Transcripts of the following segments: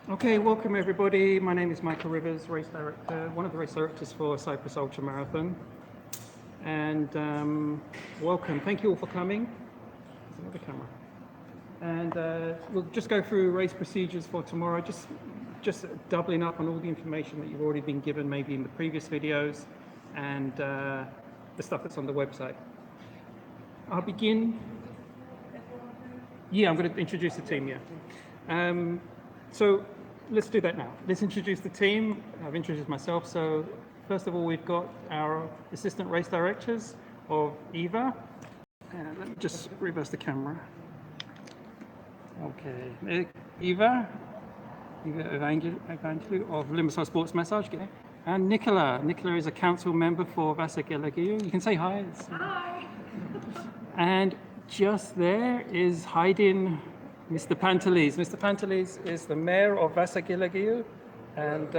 Okay, welcome everybody. My name is Michael Rivers, race director, one of the race directors for Cyprus Ultra Marathon. And welcome. Thank you all for coming. There's another camera. And we'll just go through race procedures for tomorrow, just doubling up on all the information that you've already been given maybe in the previous videos and the stuff that's on the website. I'll begin. Yeah, I'm going to introduce the team, yeah. So let's do that now. Let's introduce the team. I've introduced myself. So first of all, we've got our assistant race directors of EVA. Let me just reverse the camera. Okay, Eva Evangelou of Limassol Sports Massage. And Nicola. Nicola is a council member for Vasa Gelagiu. You can say hi. Hi. And just there is hiding Mr. Pantelis. Mr. Pantelis is the mayor of Vasa Gelagiu, and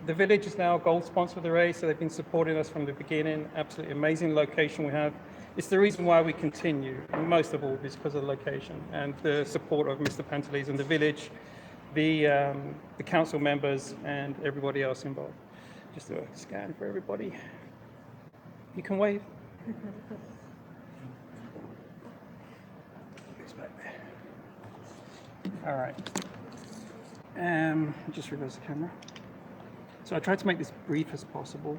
the village is now a gold sponsor of the race, so they've been supporting us from the beginning. Absolutely amazing location we have. It's the reason why we continue, and most of all is because of the location and the support of Mr. Pantelis and the village, the council members and everybody else involved. Just do a scan for everybody. You can wave. All right. Just reverse the camera. So I tried to make this brief as possible,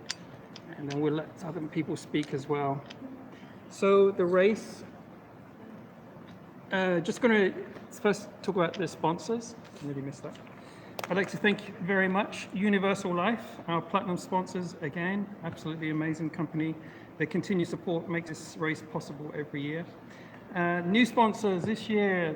and then we'll let other people speak as well. So the race, just going to first talk about the sponsors. I nearly missed that. I'd like to thank very much Universal Life, our platinum sponsors again, absolutely amazing company. Their continued support makes this race possible every year. New sponsors this year.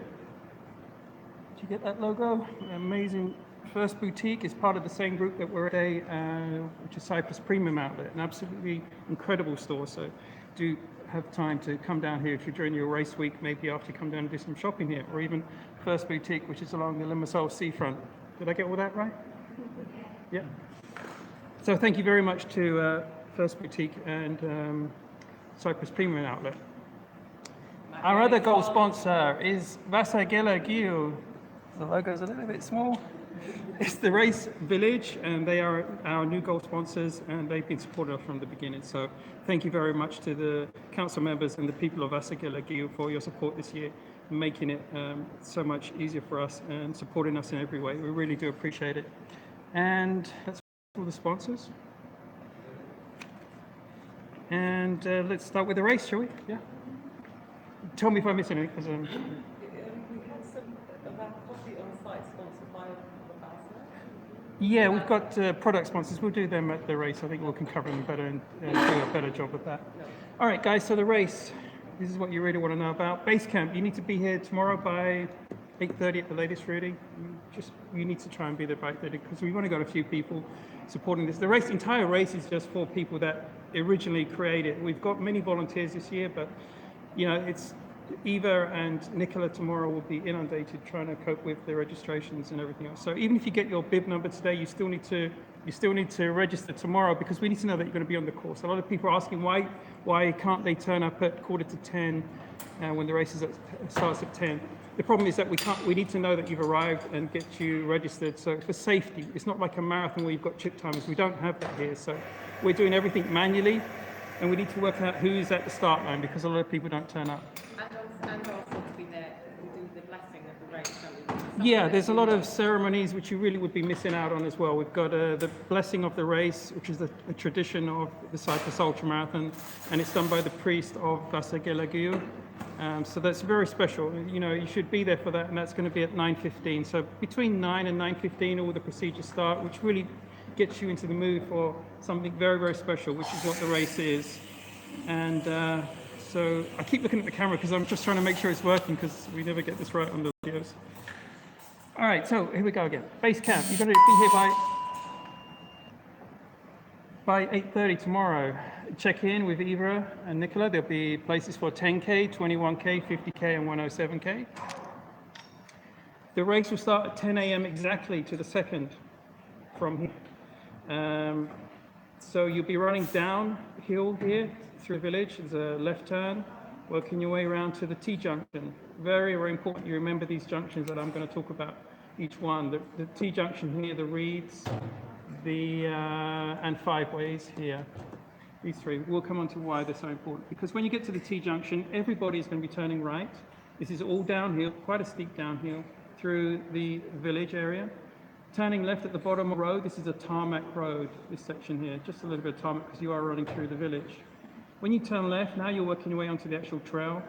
Did you get that logo? Amazing. First Boutique is part of the same group that we're at which is Cyprus Premium Outlet, an absolutely incredible store. So do have time to come down here if you're during your race week, maybe after you come down and do some shopping here, or even First Boutique, which is along the Limassol seafront. Did I get all that right? Yeah. So thank you very much to First Boutique and Cyprus Premium Outlet. Our other gold sponsor is Vasa Gelagiu. The logo's a little bit small. It's the Race Village, and they are our new gold sponsors, and they've been supporting us from the beginning. So thank you very much to the council members and the people of Vasa Gelagiu for your support this year, making it so much easier for us and supporting us in every way. We really do appreciate it. And that's all the sponsors. And let's start with the race, shall we? Yeah. Tell me if I miss anything. We have some of our coffee on site sponsored by Vasa. Yeah, we've got product sponsors. We'll do them at the race. I think we can cover them better and do a better job of that. All right, guys, so the race. This is what you really want to know about. Base camp, you need to be here tomorrow by 8:30 at the latest, really. You need to try and be there by 8:30 because we've only got a few people supporting this. The entire race is just for people that originally created. We've got many volunteers this year, but you know, it's Eva and Nicola tomorrow will be inundated trying to cope with the registrations and everything else. So even if you get your bib number today, you still need to register tomorrow because we need to know that you're going to be on the course. A lot of people are asking why can't they turn up at 9:45 when the race starts at 10. The problem is that we need to know that you've arrived and get you registered. So for safety, it's not like a marathon where you've got chip timers. We don't have that here. So we're doing everything manually. And we need to work out who's at the start line because a lot of people don't turn up. And also to be there, we do the blessing of the race, don't we? Yeah, there's a lot of ceremonies which you really would be missing out on as well. We've got the blessing of the race, which is a tradition of the Cyprus Ultra Marathon, and it's done by the priest of Vasa Gelagiu. So that's very special. You know, you should be there for that, and that's going to be at 9:15. So between 9 and 9:15, all the procedures start, which really gets you into the mood for something very, very special, which is what the race is. And so I keep looking at the camera because I'm just trying to make sure it's working because we never get this right on the videos. All right, so here we go again. Base camp, you're going to be here by 8:30 tomorrow. Check in with Eva and Nicola. There'll be places for 10K, 21K, 50K, and 107K. The race will start at 10 a.m. exactly to the second from here. So you'll be running downhill here through the village. There's a left turn, working your way around to the T junction. Very, very important you remember these junctions that I'm going to talk about. each one. The T-junction here, the reeds, and 5 ways here. These three. We'll come on to why they're so important. Because when you get to the T-junction, everybody is going to be turning right. This is all downhill, quite a steep downhill, through the village area. Turning left at the bottom of the road, this is a tarmac road, this section here. Just a little bit of tarmac because you are running through the village. When you turn left, now you're working your way onto the actual trail.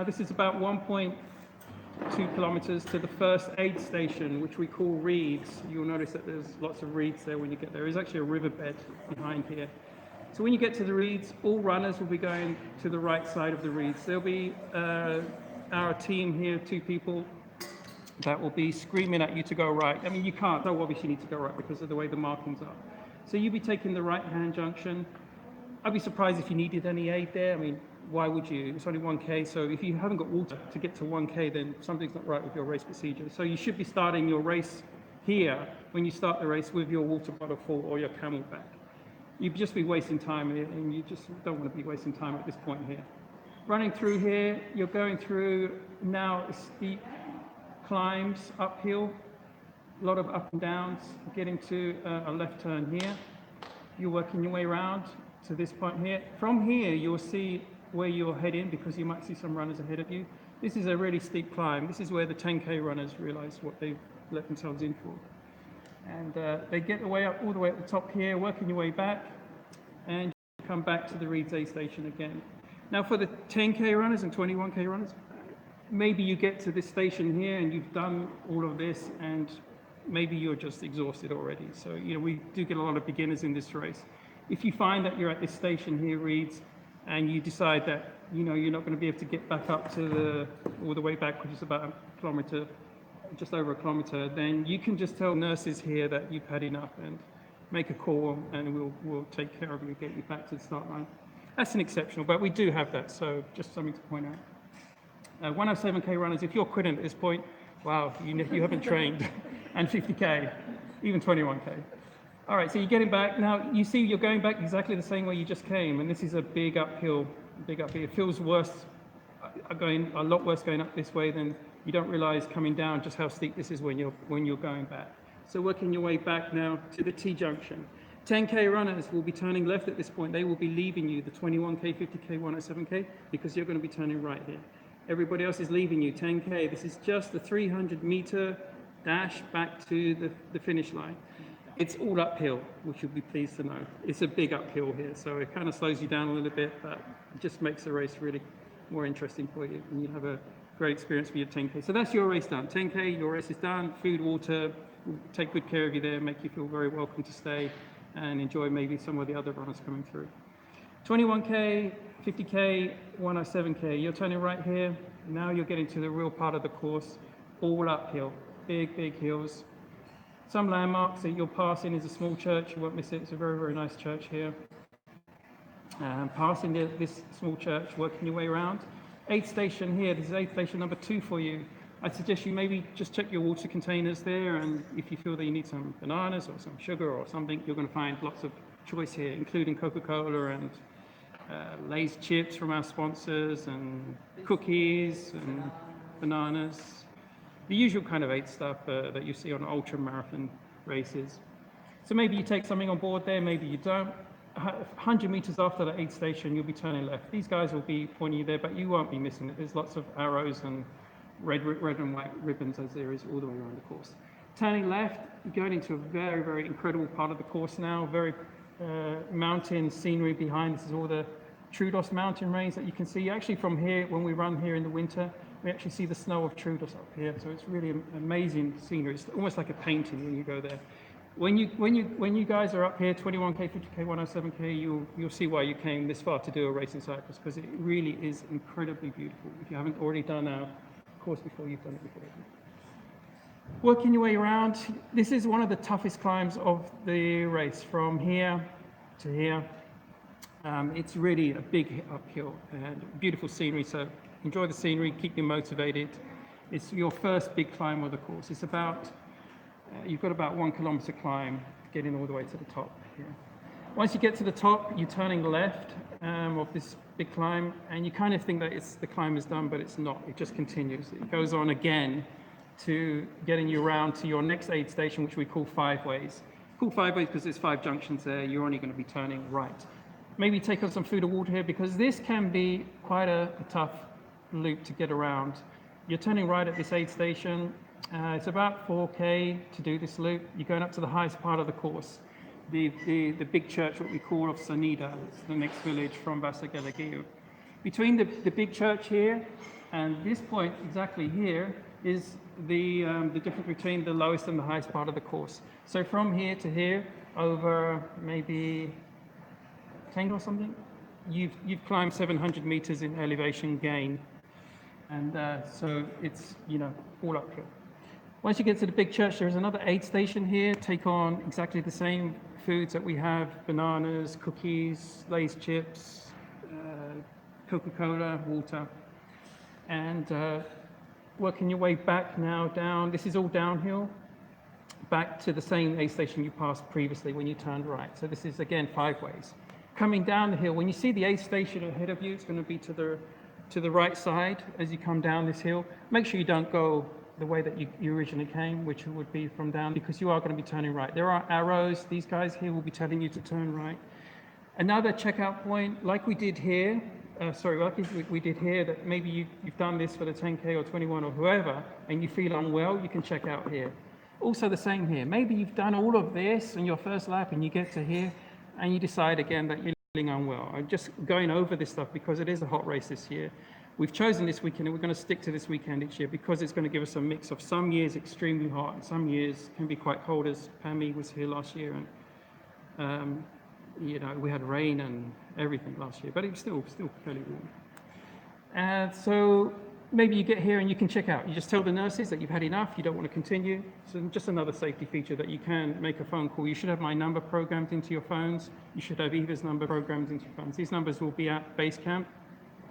This is about 1.2 kilometers to the first aid station, which we call reeds. You'll notice that there's lots of reeds there when you get there. There's actually a riverbed behind here. So when you get to the reeds, all runners will be going to the right side of the reeds. There'll be our team here, 2 people, that will be screaming at you to go right. I mean, you can't, so obviously you need to go right because of the way the markings are. So you'll be taking the right-hand junction. I'd be surprised if you needed any aid there. I mean, why would you? It's only 1K, so if you haven't got water to get to 1K, then something's not right with your race procedure. So you should be starting your race here when you start the race with your water bottle full or your camelback. You'd just be wasting time, and you just don't want to be wasting time at this point here. Running through here, you're going through now steep climbs uphill, a lot of up and downs, getting to a left turn here. You're working your way around to this point here. From here, you'll see where you're heading because you might see some runners ahead of you. This is a really steep climb. This is where the 10K runners realize what they've let themselves in for. And they get the way up all the way at the top here, working your way back, and you come back to the Reeds aid station again. Now for the 10K runners and 21K runners, maybe you get to this station here and you've done all of this and maybe you're just exhausted already. So, we do get a lot of beginners in this race. If you find that you're at this station here, Reeds, and you decide that, you're not going to be able to get back up to all the way back, which is about a kilometer, just over a kilometer, then you can just tell nurses here that you've had enough and make a call and we'll take care of you, get you back to the start line. That's an exceptional, but we do have that, so just something to point out. 107K runners, if you're quitting at this point, wow, you haven't trained. And 50K, even 21K. All right, so you're getting back. Now, you see you're going back exactly the same way you just came, and this is a big uphill. It feels worse, going a lot worse going up this way than you don't realize coming down just how steep this is when you're going back. So working your way back now to the T-junction. 10K runners will be turning left at this point. They will be leaving you, the 21K, 50K, 107K, because you're going to be turning right here. Everybody else is leaving you, 10K. This is just the 300-meter dash back to the finish line. It's all uphill, which you'll be pleased to know. It's a big uphill here, so it kind of slows you down a little bit, but it just makes the race really more interesting for you, and you'll have a great experience for your 10K. So that's your race done. 10K, your race is done. Food, water, will take good care of you there, make you feel very welcome to stay and enjoy maybe some of the other runners coming through. 21K, 50K, 107K. You're turning right here. Now you're getting to the real part of the course, all uphill, big hills. Some landmarks that you'll pass in is a small church. You won't miss it. It's a very, very nice church here. Passing this small church, working your way around. Aid station here. This is aid station number 2 for you. I'd suggest you maybe just check your water containers there, and if you feel that you need some bananas or some sugar or something, you're going to find lots of choice here, including Coca-Cola and Lay's chips from our sponsors, and cookies and bananas. The usual kind of aid stuff that you see on ultra marathon races. So maybe you take something on board there, maybe you don't. 100 meters after the aid station, you'll be turning left. These guys will be pointing you there, but you won't be missing it. There's lots of arrows and red and white ribbons as there is all the way around the course. Turning left, going into a very, very incredible part of the course now, very mountain scenery behind. This is all the Troodos mountain range that you can see. Actually from here, when we run here in the winter, we actually see the snow of Troodos up here. So it's really amazing scenery. It's almost like a painting when you go there. When you guys are up here, 21K, 50K, 107K, you'll see why you came this far to do a race in Cyprus, because it really is incredibly beautiful. If you haven't already done our course before, you've done it before. Working your way around, this is one of the toughest climbs of the race, from here to here. It's really a big uphill and beautiful scenery, so enjoy the scenery, keep you motivated. It's your first big climb of the course. It's about, you've got about 1 kilometer climb, getting all the way to the top here. Once you get to the top, you're turning left of this big climb, and you kind of think that the climb is done, but it's not. It just continues. It goes on again to getting you around to your next aid station, which we call five ways. Call five ways because there's 5 junctions there. You're only going to be turning right. Maybe take on some food or water here because this can be quite a tough loop to get around. You're turning right at this aid station. It's about 4K to do this loop. You're going up to the highest part of the course. The big church, what we call of Sanida, it's the next village from Vasagalagiu. Between the big church here and this point exactly here is the difference between the lowest and the highest part of the course. So from here to here, over maybe 10 or something, you've climbed 700 meters in elevation gain, and so it's all uphill. Once you get to the big church, there's another aid station here. Take on exactly the same foods that we have: bananas, cookies, Lay's chips, Coca-Cola, water, and working your way back now down. This is all downhill, back to the same aid station you passed previously when you turned right. So this is again 5 ways. Coming down the hill, when you see the aid station ahead of you, it's going to be to the right side as you come down this hill. Make sure you don't go the way that you originally came, which would be from down, because you are going to be turning right. There are arrows. These guys here will be telling you to turn right. Another checkout point, like we did here, we did here, that maybe you've done this for the 10K or 21 or whoever, and you feel unwell, you can check out here. Also the same here. Maybe you've done all of this in your first lap and you get to here, and you decide again that you're feeling unwell. I'm just going over this stuff because it is a hot race this year. We've chosen this weekend and we're going to stick to this weekend each year because it's going to give us a mix of some years extremely hot and some years can be quite cold, as Pammy was here last year, and we had rain and everything last year, but it was still fairly warm. So maybe you get here and you can check out. You just tell the nurses that you've had enough, you don't want to continue. So just another safety feature that you can make a phone call. You should have my number programmed into your phones. You should have Eva's number programmed into your phones. These numbers will be at base camp.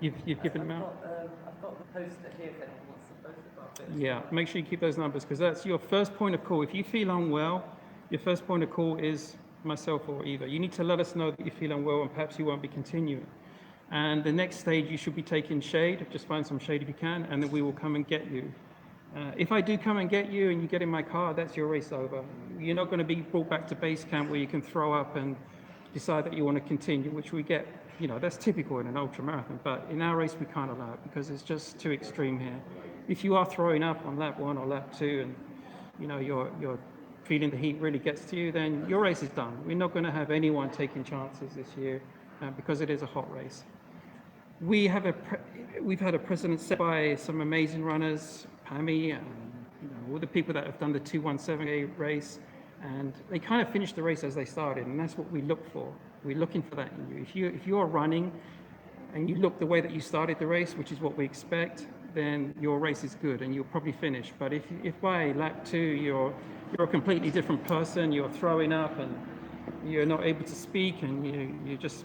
You've given them out? I've got the poster here if anyone wants the poster about it. Yeah, make sure you keep those numbers because that's your first point of call. If you feel unwell, your first point of call is myself or Eva. You need to let us know that you feel unwell and perhaps you won't be continuing. And the next stage, you should be taking shade. Just find some shade if you can, and then we will come and get you. If I do come and get you and you get in my car, that's your race over. You're not going to be brought back to base camp where you can throw up and decide that you want to continue, which we get, that's typical in an ultra marathon. But in our race, we can't allow it because it's just too extreme here. If you are throwing up on lap 1 or lap 2 and, you're feeling the heat really gets to you, then your race is done. We're not going to have anyone taking chances this year because it is a hot race. We've had a precedent set by some amazing runners, Pammy, and all the people that have done the 217A race, and they kind of finished the race as they started, and that's what we look for. We're looking for that in you. If you're running and you look the way that you started the race, which is what we expect, then your race is good and you'll probably finish. But if by lap 2 you're a completely different person, you're throwing up and you're not able to speak and you just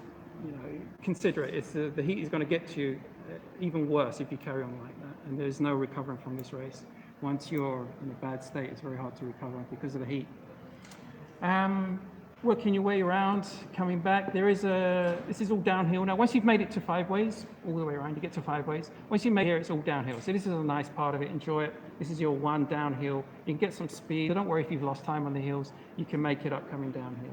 consider it. The heat is going to get to you even worse if you carry on like that, and there's no recovering from this race. Once you're in a bad state, it's very hard to recover because of the heat. Working your way around, coming back, this is all downhill now. Once you've made it to 5 ways, all the way around, you get to 5 ways. Once you make it here, it's all downhill. So this is a nice part of it, enjoy it. This is your one downhill. You can get some speed. So don't worry if you've lost time on the hills, you can make it up coming down here.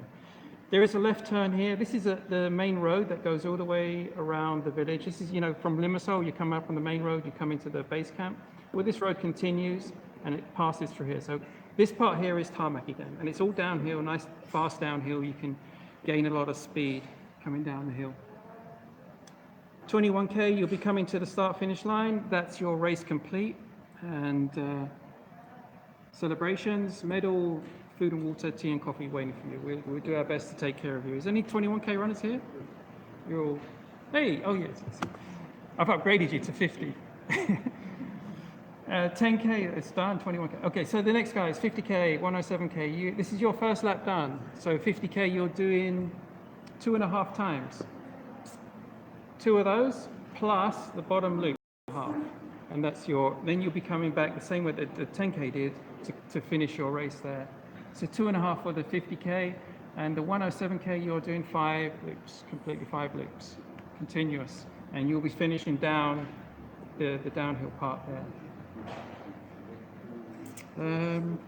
There is a left turn here. This is the main road that goes all the way around the village. This is, from Limassol, you come up on the main road, you come into the base camp. Well, this road continues and it passes through here. So this part here is tarmac again, and it's all downhill, nice fast downhill. You can gain a lot of speed coming down the hill. 21K, you'll be coming to the start-finish line. That's your race complete. And celebrations, medal, food and water, tea and coffee waiting for you. We'll do our best to take care of you. Is there any 21K runners here? You're all, hey, oh yes. I've upgraded you to 50. 10K, it's done, 21K. Okay, so the next guy is 50K, 107K. This is your first lap done. So 50K, you're doing 2.5 times. 2 of those plus the bottom loop, half. And that's then you'll be coming back the same way that the 10K did to finish your race there. So 2.5 for the 50K, and the 107K, you're doing 5 loops, completely 5 loops, continuous. And you'll be finishing down the downhill part there. Um,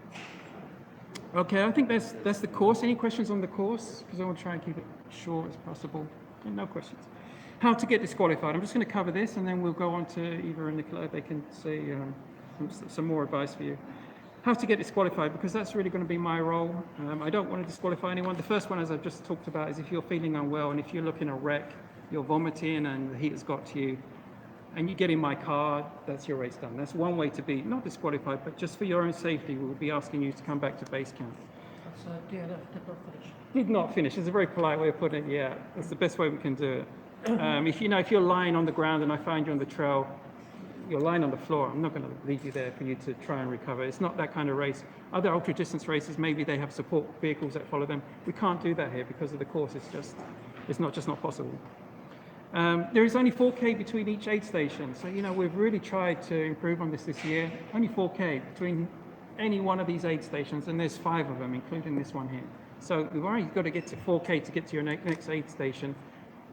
okay, I think that's the course. Any questions on the course? Because I want to try and keep it short as possible. No questions. How to get disqualified. I'm just going to cover this, and then we'll go on to Eva and Nicola. They can say some more advice for you. How to get disqualified, because that's really going to be my role. I don't want to disqualify anyone. The first one, as I've just talked about, is if you're feeling unwell and if you're looking a wreck, you're vomiting and the heat has got to you, and you get in my car, that's your race done. That's one way to be, not disqualified, but just for your own safety, we'll be asking you to come back to base camp. That's DNF, did not finish. Did not finish. It's a very polite way of putting it, yeah. That's the best way we can do it. If you're lying on the ground and I find you on the trail, you're lying on the floor, I'm not going to leave you there for you to try and recover. It's not that kind of race. Other ultra distance races, maybe they have support vehicles that follow them. We can't do that here because of the course. It's not possible. There is only 4K between each aid station. So, we've really tried to improve on this year. Only 4K between any one of these aid stations, and there's 5 of them, including this one here. So we've already got to get to 4K to get to your next aid station.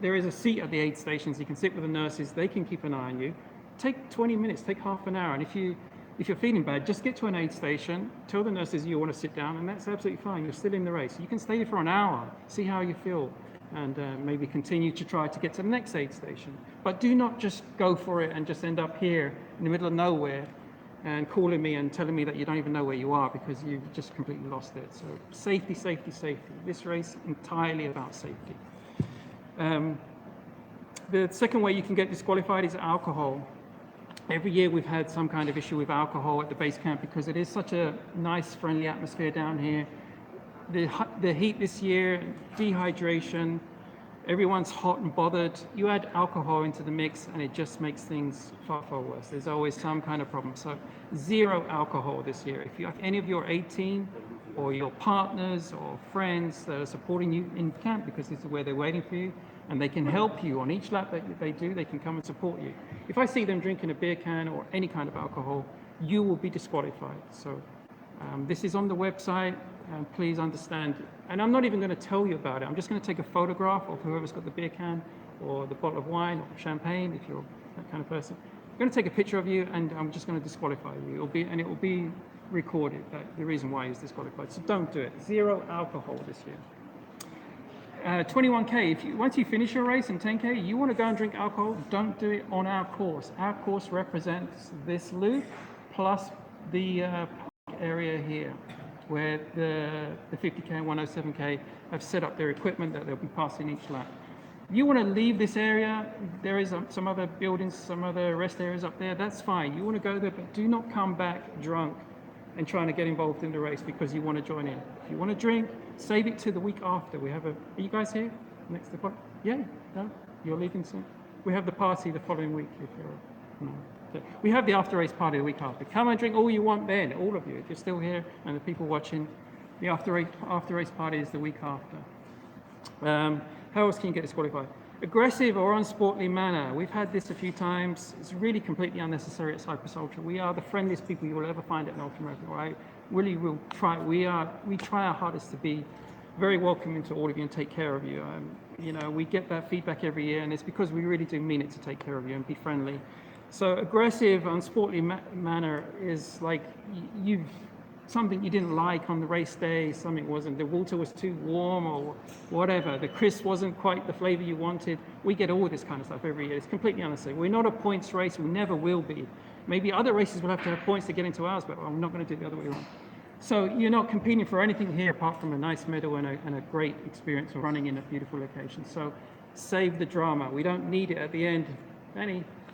There is a seat at the aid stations. You can sit with the nurses. They can keep an eye on you. Take 20 minutes, take half an hour. And if you're feeling bad, just get to an aid station, tell the nurses you want to sit down, and that's absolutely fine. You're still in the race. You can stay there for an hour, see how you feel, and maybe continue to try to get to the next aid station. But do not just go for it and just end up here in the middle of nowhere and calling me and telling me that you don't even know where you are because you've just completely lost it. So safety, safety, safety. This race entirely about safety. The second way you can get disqualified is alcohol. Every year we've had some kind of issue with alcohol at the base camp because it is such a nice, friendly atmosphere down here. The heat this year, dehydration, everyone's hot and bothered. You add alcohol into the mix and it just makes things far, far worse. There's always some kind of problem. So 0 alcohol this year. If any of your 18 or your partners or friends that are supporting you in camp, because this is where they're waiting for you, and they can help you on each lap that they do, they can come and support you. If I see them drinking a beer can or any kind of alcohol, you will be disqualified. So this is on the website, and please understand. And I'm not even going to tell you about it. I'm just going to take a photograph of whoever's got the beer can or the bottle of wine or champagne, if you're that kind of person. I'm going to take a picture of you, and I'm just going to disqualify you. It will be recorded, that the reason why he's disqualified. So don't do it. 0 alcohol this year. 21K, once you finish your race in 10K, you want to go and drink alcohol, don't do it on our course. Our course represents this loop plus the area here, where the 50K and 107K have set up their equipment that they'll be passing each lap. You want to leave this area, there is some other buildings, some other rest areas up there, that's fine. You want to go there, but do not come back drunk and trying to get involved in the race because you want to join in. If you want to drink, save it to the week after. Are you guys here next to the party? Yeah? No? You're leaving soon? We have the party the following week if you're, no. Okay. We have the after race party the week after. Come and drink all you want then, all of you. If you're still here and the people watching, the after race party is the week after. How else can you get disqualified? Aggressive or unsportly manner. We've had this a few times. It's really completely unnecessary at Cyprus Ultra. We are the friendliest people you will ever find at an ultramarathon, right? Really, we try our hardest to be very welcoming to all of you and take care of you. We get that feedback every year, and it's because we really do mean it to take care of you and be friendly. So aggressive, unsportly manner is like something you didn't like on the race day, something wasn't, the water was too warm or whatever, the crisp wasn't quite the flavor you wanted. We get all this kind of stuff every year. It's completely unnecessary. We're not a points race, we never will be. Maybe other races will have to have points to get into ours, but I'm not going to do it the other way around. So you're not competing for anything here apart from a nice medal and a great experience of running in a beautiful location. So save the drama. We don't need it at the end.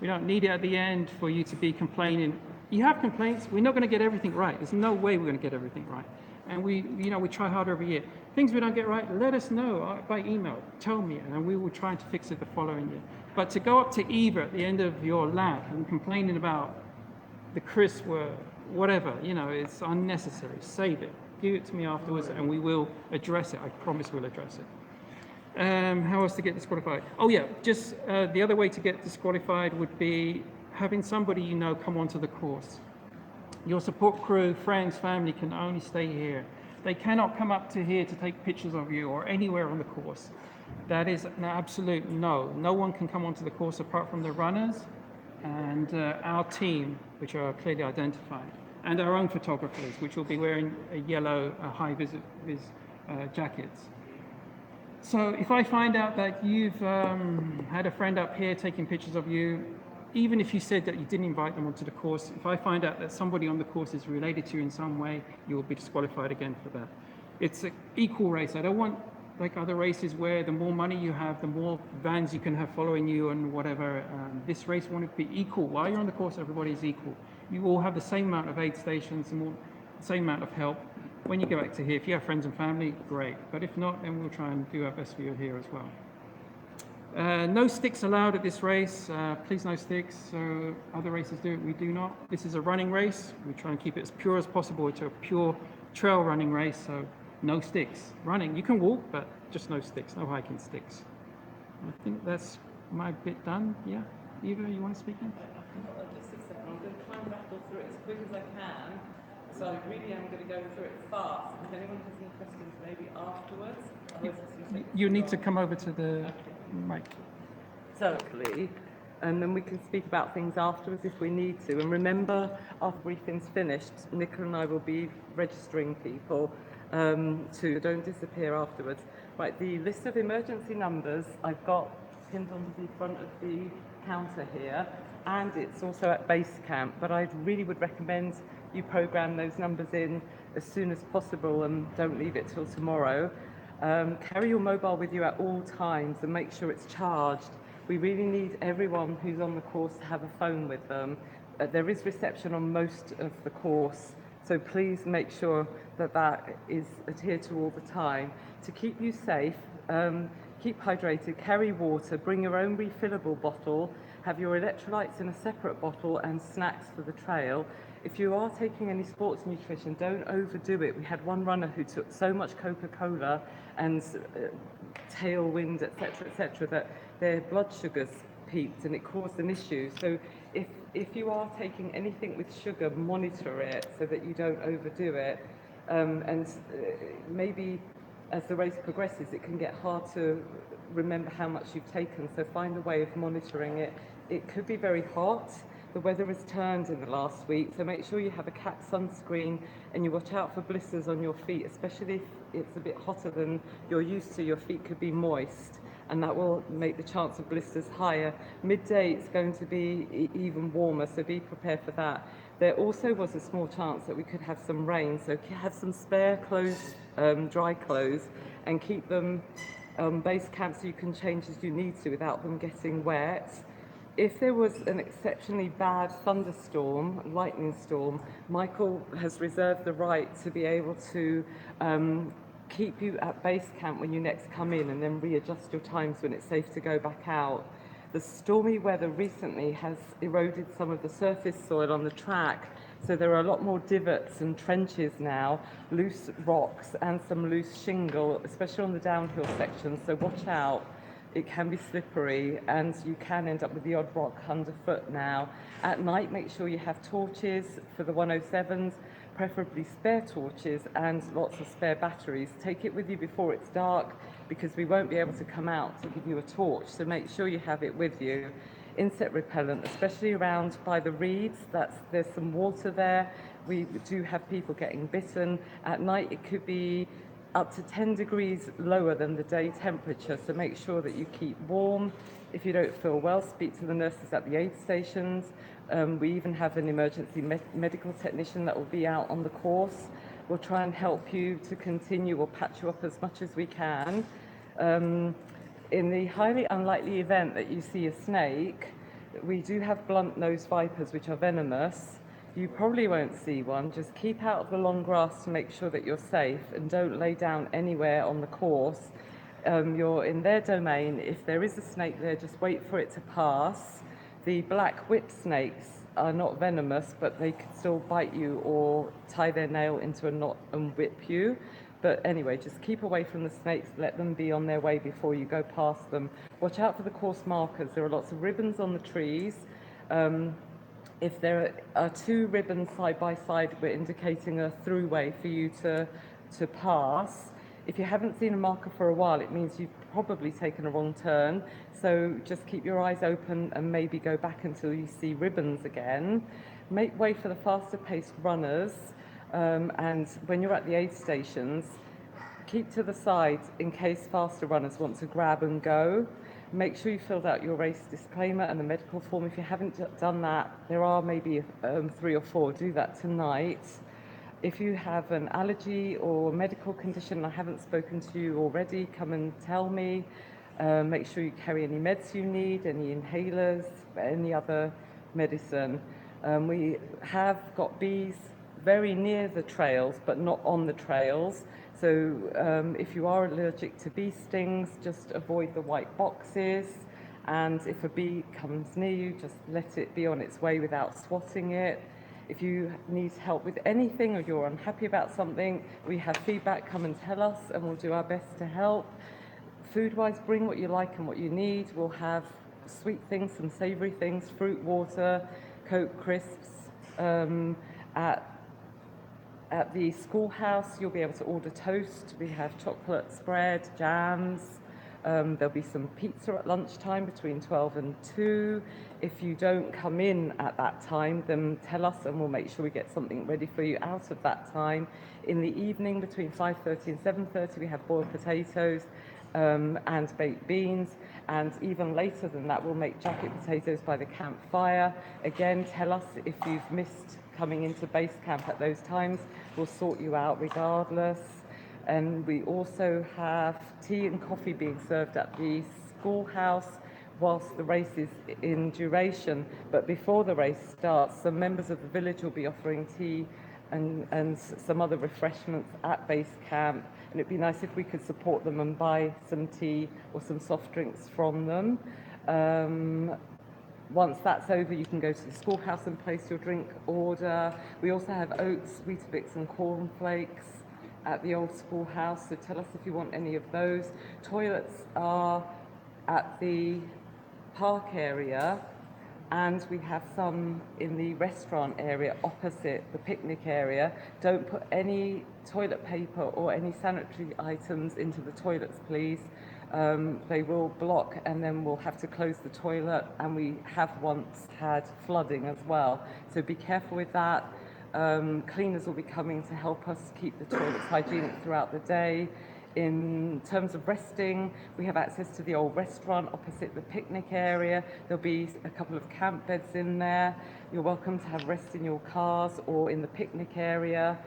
We don't need it at the end for you to be complaining. You have complaints. We're not going to get everything right. There's no way we're going to get everything right. And we try harder every year. Things we don't get right, let us know by email. Tell me, and we will try to fix it the following year. But to go up to Eva at the end of your lap and complaining about the crisp were whatever, it's unnecessary. Save it. Give it to me afterwards, and we will address it. I promise we'll address it. How else to get disqualified? Oh yeah, just the other way to get disqualified would be having somebody come onto the course. Your support crew, friends, family can only stay here. They cannot come up to here to take pictures of you or anywhere on the course. That is an absolute no. No one can come onto the course apart from the runners and our team, which are clearly identified. and our own photographers, which will be wearing a yellow high-vis jackets. So if I find out that you've had a friend up here taking pictures of you, even if you said that you didn't invite them onto the course, if I find out that somebody on the course is related to you in some way, you will be disqualified again for that. It's an equal race. I don't want like other races where the more money you have, the more vans you can have following you and whatever. This race want to be equal. While you're on the course, everybody is equal. You all have the same amount of aid stations, the same amount of help. When you go back to here, if you have friends and family, great. But if not, then we'll try and do our best for you here as well. No sticks allowed at this race. Please, no sticks. So other races do it, we do not. This is a running race. We try and keep it as pure as possible. It's a pure trail running race, so no sticks. Running, you can walk, but just no sticks, no hiking sticks. I think that's my bit done. Yeah, Eva, you want to speak in? Just a second, I'm going to try and rattle through it as quick as I can. So I really am going to go through it fast. If anyone has any questions, maybe afterwards. You need to come over to the mic. Certainly, and then we can speak about things afterwards if we need to. And remember, after briefing's finished, Nicola and I will be registering people to don't disappear afterwards. Right, the list of emergency numbers I've got pinned on the front of the counter here, and it's also at base camp, but I really would recommend you program those numbers in as soon as possible and don't leave it till tomorrow. Carry your mobile with you at all times and make sure it's charged. We really need everyone who's on the course to have a phone with them. There is reception on most of the course, so please make sure that that is adhered to all the time. To keep you safe, keep hydrated, carry water, bring your own refillable bottle, have your electrolytes in a separate bottle and snacks for the trail. If you are taking any sports nutrition, don't overdo it. We had one runner who took so much Coca-Cola and tailwind, etc., that their blood sugars peaked and it caused an issue. So if you are taking anything with sugar, monitor it so that you don't overdo it. Maybe as the race progresses, it can get hard to remember how much you've taken, so find a way of monitoring it. It could be very hot. The weather has turned in the last week, so make sure you have a CAT sunscreen and you watch out for blisters on your feet, especially if it's a bit hotter than you're used to. Your feet could be moist, and that will make the chance of blisters higher. Midday, it's going to be even warmer, so be prepared for that. There also was a small chance that we could have some rain, so have some spare clothes, dry clothes, and keep them base camp so you can change as you need to without them getting wet. If there was an exceptionally bad thunderstorm, lightning storm, Michael has reserved the right to be able to keep you at base camp when you next come in and then readjust your times when it's safe to go back out. The stormy weather recently has eroded some of the surface soil on the track, so there are a lot more divots and trenches now, loose rocks and some loose shingle, especially on the downhill section, so watch out. It can be slippery and you can end up with the odd rock underfoot now. At night, make sure you have torches for the 107s, preferably spare torches and lots of spare batteries. Take it with you before it's dark because we won't be able to come out to give you a torch, so make sure you have it with you. Insect repellent, especially around by the reeds, there's some water there. We do have people getting bitten. At night, it could be up to 10 degrees lower than the day temperature, so make sure that you keep warm. If you don't feel well, speak to the nurses at the aid stations. We even have an emergency medical technician that will be out on the course. We'll try and help you to continue or patch you up as much as we can. In the highly unlikely event that you see a snake, we do have blunt-nosed vipers which are venomous. You probably won't see one. Just keep out of the long grass to make sure that you're safe and don't lay down anywhere on the course. You're in their domain. If there is a snake there, just wait for it to pass. The black whip snakes are not venomous, but they can still bite you or tie their nail into a knot and whip you. But anyway, just keep away from the snakes, let them be on their way before you go past them. Watch out for the course markers. There are lots of ribbons on the trees. If there are two ribbons side by side, we're indicating a throughway for you to pass. If you haven't seen a marker for a while, it means you've probably taken a wrong turn. So just keep your eyes open and maybe go back until you see ribbons again. make way for the faster paced runners, and when you're at the aid stations, keep to the side in case faster runners want to grab and go. Make sure you filled out your race disclaimer and the medical form. If you haven't done that, there are maybe 3 or 4. Do that tonight. If you have an allergy or medical condition and I haven't spoken to you already, come and tell me. Make sure you carry any meds you need, any inhalers, any other medicine. We have got bees very near the trails, but not on the trails. So if you are allergic to bee stings, just avoid the white boxes. And if a bee comes near you, just let it be on its way without swatting it. If you need help with anything or you're unhappy about something, we have feedback, come and tell us and we'll do our best to help. Food-wise, bring what you like and what you need. We'll have sweet things, some savoury things, fruit, water, Coke, crisps. At the schoolhouse, you'll be able to order toast. We have chocolate spread, jams. There'll be some pizza at lunchtime between 12 and 2. If you don't come in at that time, then tell us and we'll make sure we get something ready for you out of that time. In the evening, between 5:30 and 7:30, we have boiled potatoes and baked beans. And even later than that, we'll make jacket potatoes by the campfire. Again, tell us if you've missed coming into base camp at those times. We'll sort you out regardless. And we also have tea and coffee being served at the schoolhouse whilst the race is in duration. But before the race starts, some members of the village will be offering tea and some other refreshments at base camp. And it'd be nice if we could support them and buy some tea or some soft drinks from them. Once that's over, you can go to the schoolhouse and place your drink order. We also have oats, Weetabix and cornflakes at the old schoolhouse, so tell us if you want any of those. Toilets are at the park area, and we have some in the restaurant area opposite the picnic area. Don't put any toilet paper or any sanitary items into the toilets, please. They will block and then we'll have to close the toilet, and we have once had flooding as well, so be careful with that. Cleaners will be coming to help us keep the toilets hygienic throughout the day. In terms of resting, we have access to the old restaurant opposite the picnic area. There'll be a couple of camp beds in there. You're welcome to have rest in your cars or in the picnic area.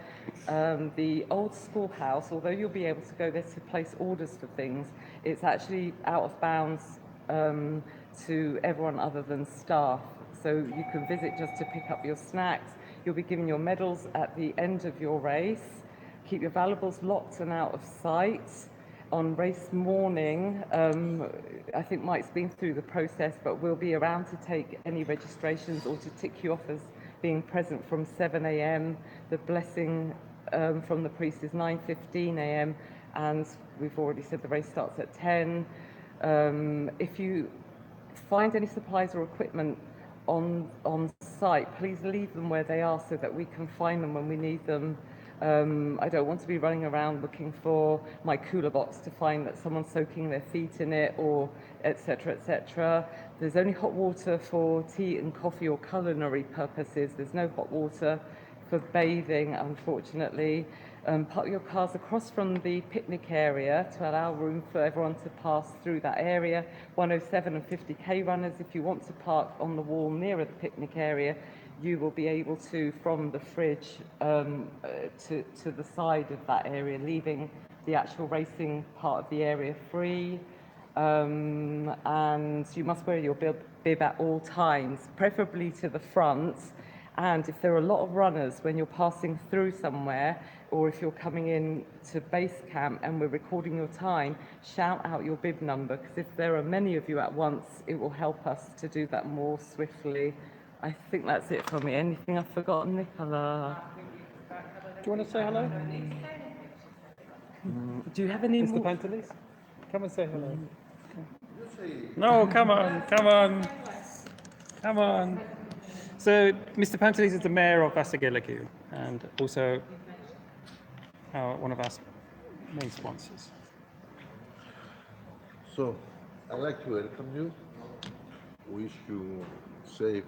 The old schoolhouse, although you'll be able to go there to place orders for things, it's actually out of bounds to everyone other than staff. So you can visit just to pick up your snacks. You'll be given your medals at the end of your race. Keep your valuables locked and out of sight. On race morning, I think Mike's been through the process, but we'll be around to take any registrations or to tick you off as being present from 7 a.m. The blessing from the priest is 9:15 a.m. and we've already said the race starts at 10. If you find any supplies or equipment on site, please leave them where they are so that we can find them when we need them. I don't want to be running around looking for my cooler box to find that someone's soaking their feet in it, or etc., etc. There's only hot water for tea and coffee or culinary purposes. There's no hot water for bathing, unfortunately. Park your cars across from the picnic area to allow room for everyone to pass through that area. 107 and 50k runners, if you want to park on the wall nearer the picnic area, you will be able to from the fridge to the side of that area, leaving the actual racing part of the area free. And you must wear your bib at all times, preferably to the front. And if there are a lot of runners when you're passing through somewhere, or if you're coming in to base camp and we're recording your time, shout out your bib number, because if there are many of you at once, it will help us to do that more swiftly. I think that's it from me. Anything I've forgotten, Nicola? Do you want to say hello? Do you have any Mr. more? Pantelis? Come and say hello. No, come on, come on, come on. So, Mr. Pantelis is the mayor of Vasagilagu and also one of our main sponsors. So, I'd like to welcome you, wish you safe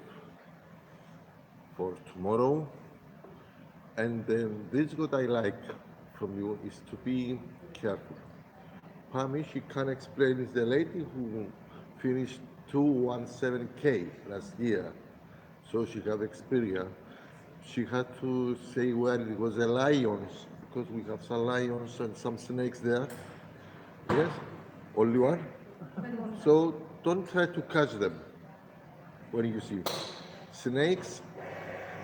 for tomorrow. And this is what I like from you is to be careful. Pami, she can explain, is the lady who finished 217K last year. So she had experience. She had to say where it was the lions, because we have some lions and some snakes there. Yes? Only one? So don't try to catch them when you see snakes.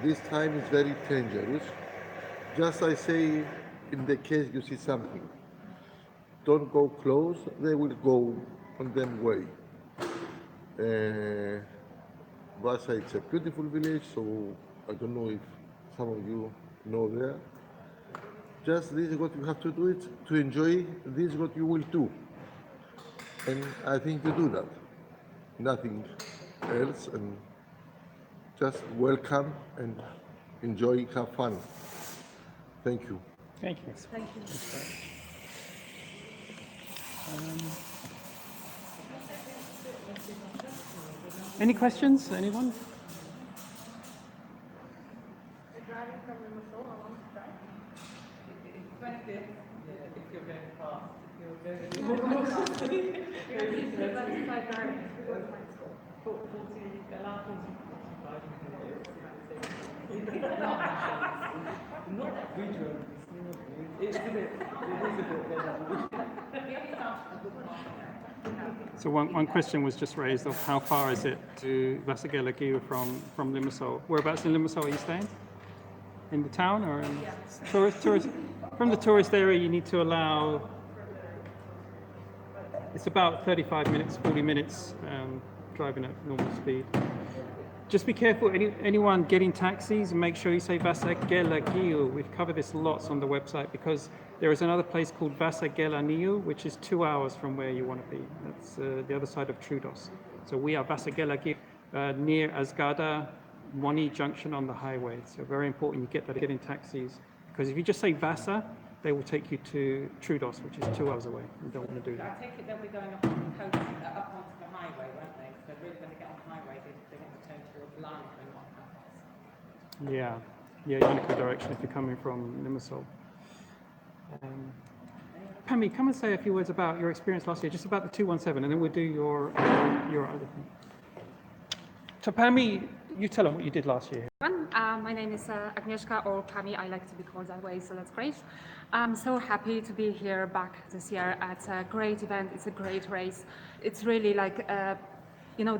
This time is very dangerous. Just I say, in the case you see something, don't go close, they will go on their way. Uh, Vasa, it's a beautiful village, so I don't know if some of you know there. Just this is what you have to do it to enjoy. This is what you will do, and I think you do that. Nothing else, and just welcome and enjoy, have fun. Thank you. Thank you. Thank you. Any questions? Anyone? If you're going fast, if you're going not visual. It is a bit. So one question was just raised of how far is it to Vasagelagiu from Limassol? Whereabouts in Limassol are you staying? In the town or in tourist? From the tourist area, you need to allow. It's about 35 minutes, 40 minutes driving at normal speed. Just be careful, anyone getting taxis, make sure you say Vasagelagiu. We've covered this lots on the website because there is another place called Vasagelaniu, which is 2 hours from where you want to be. That's the other side of Troodos. So we are Vasagelagiu, near Asgada, Moni Junction on the highway. So very important you get that getting taxis. Because if you just say Vasa, they will take you to Troodos, which is 2 hours away. You don't want to do that. I take it they'll be going up on the coast, up onto the highway, won't they? So really when they get on the highway, they want to turn towards Lime and not Paphos. Yeah, you want to go direction if you're coming from Limassol. Pammy, come and say a few words about your experience last year, just about the 217, and then we'll do your other thing. So Pammy, you tell them what you did last year. My name is Agnieszka, or Pami, I like to be called that way, so that's great. I'm so happy to be here back this year. It's a great event, it's a great race. It's really like,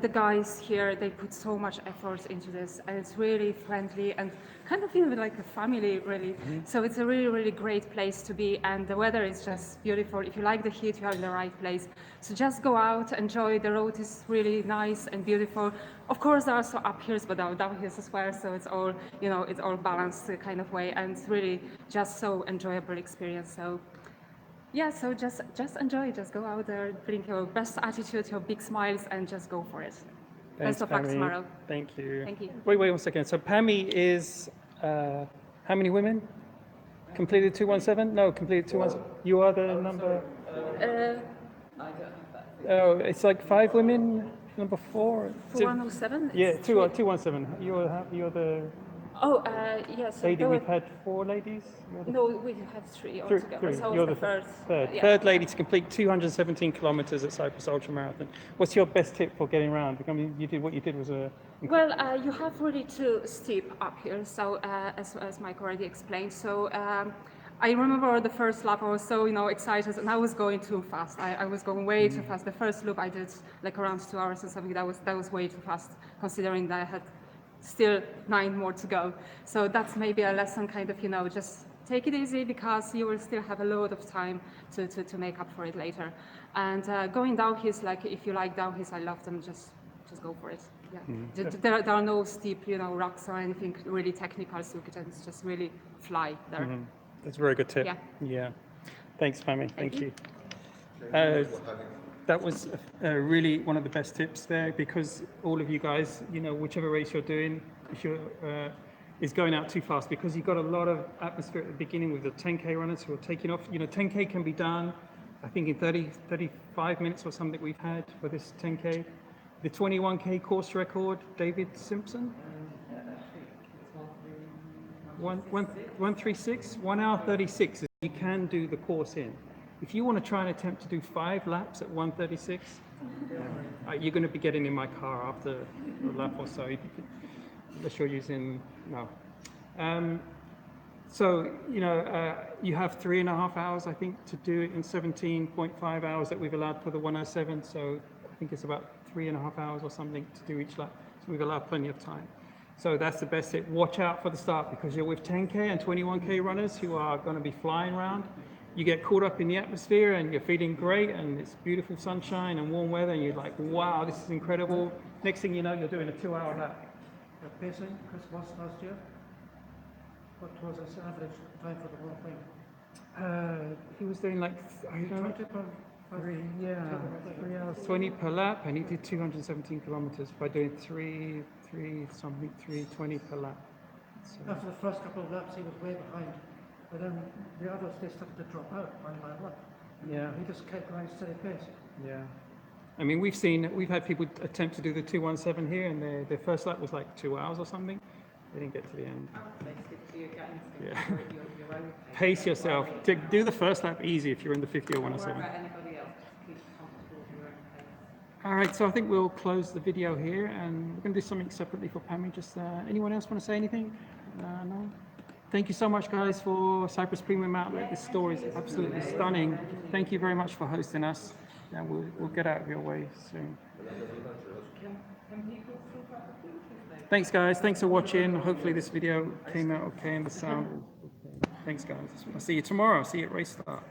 the guys here, they put so much effort into this, and it's really friendly and kind of feeling like a family, really. So it's a really, really great place to be, and the weather is just beautiful. If you like the heat, you are in the right place. So just go out, enjoy. The road is really nice and beautiful. Of course, there are also up hills, but there are down hills as well. So it's all, it's all balanced kind of way, and it's really just so enjoyable experience. So. Yeah, so just enjoy, just go out there, bring your best attitude, your big smiles, and just go for it. Thanks, Best of luck Pammy. tomorrow. Thank you. Thank you. Wait 1 second. So Pammy is, how many women? Completed 217? No, completed 217. You are the number? I don't have that. Oh, it's like 5 women, number 4? 107? Yeah, 217. You're the Yes. lady. We've had 4 ladies? No, we have 3 altogether. Three. So I was You're the the first. third. Yeah. Third lady to complete 217 kilometers at Cyprus Ultra Marathon. What's your best tip for getting around? I mean, what you did was a. Well, you have really to steep up here. So as Mike already explained. So I remember the first lap. I was so excited, and I was going too fast. I was going way too fast. The first loop I did like around 2 hours or something. That was way too fast, considering that I had still 9 more to go. So that's maybe a lesson, kind of, just take it easy, because you will still have a lot of time to make up for it later. And going downhills, like if you like downhills, I love them. Just go for it. Yeah. There are no steep, rocks or anything really technical, so you can just really fly there. That's a very good tip. Yeah. Thanks, Pammy. Thank you. Thank you. That was really one of the best tips there, because all of you guys, whichever race you're doing, if you're, is going out too fast, because you've got a lot of atmosphere at the beginning with the 10K runners who are taking off. 10K can be done, I think, in 35 minutes or something we've had for this 10K. The 21K course record, David Simpson? 1:36, 1 hour 36. You can do the course in. If you want to try and attempt to do 5 laps at 1:36, you're going to be getting in my car after a lap or so. Unless you're using no. So you have 3.5 hours, I think, to do it in 17.5 hours that we've allowed for the 107. So I think it's about 3.5 hours or something to do each lap. So we've allowed plenty of time. So that's the best tip. Watch out for the start because you're with 10K and 21K runners who are going to be flying around. You get caught up in the atmosphere and you're feeling great and it's beautiful sunshine and warm weather and you're like, wow, this is incredible. Next thing you know, you're doing a 2-hour lap. The pacing, Chris was last year. What was his average time for the whole thing? He was doing like, I don't know, 20 per 3 hours 20 per lap, and he did 217 kilometers by doing 320 per lap. So, After the first couple of laps, he was way behind. But then the others, they started to drop out one by one. yeah, He just kept going steady pace. yeah. I mean, we've had people attempt to do the 217 here, and their first lap was like 2 hours or something. They didn't get to the end. Yeah. Pace yourself. Do the first lap easy if you're in the 50 or 107. All right, so I think we'll close the video here, and we're going to do something separately for Pammy. Just anyone else want to say anything? No. Thank you so much, guys, for Cyprus Premium Outlet. This store is absolutely stunning. Thank you very much for hosting us, and we'll get out of your way soon. Thanks, guys. Thanks for watching. Hopefully this video came out okay and the sound. Thanks, guys. I'll see you tomorrow. See you at race start.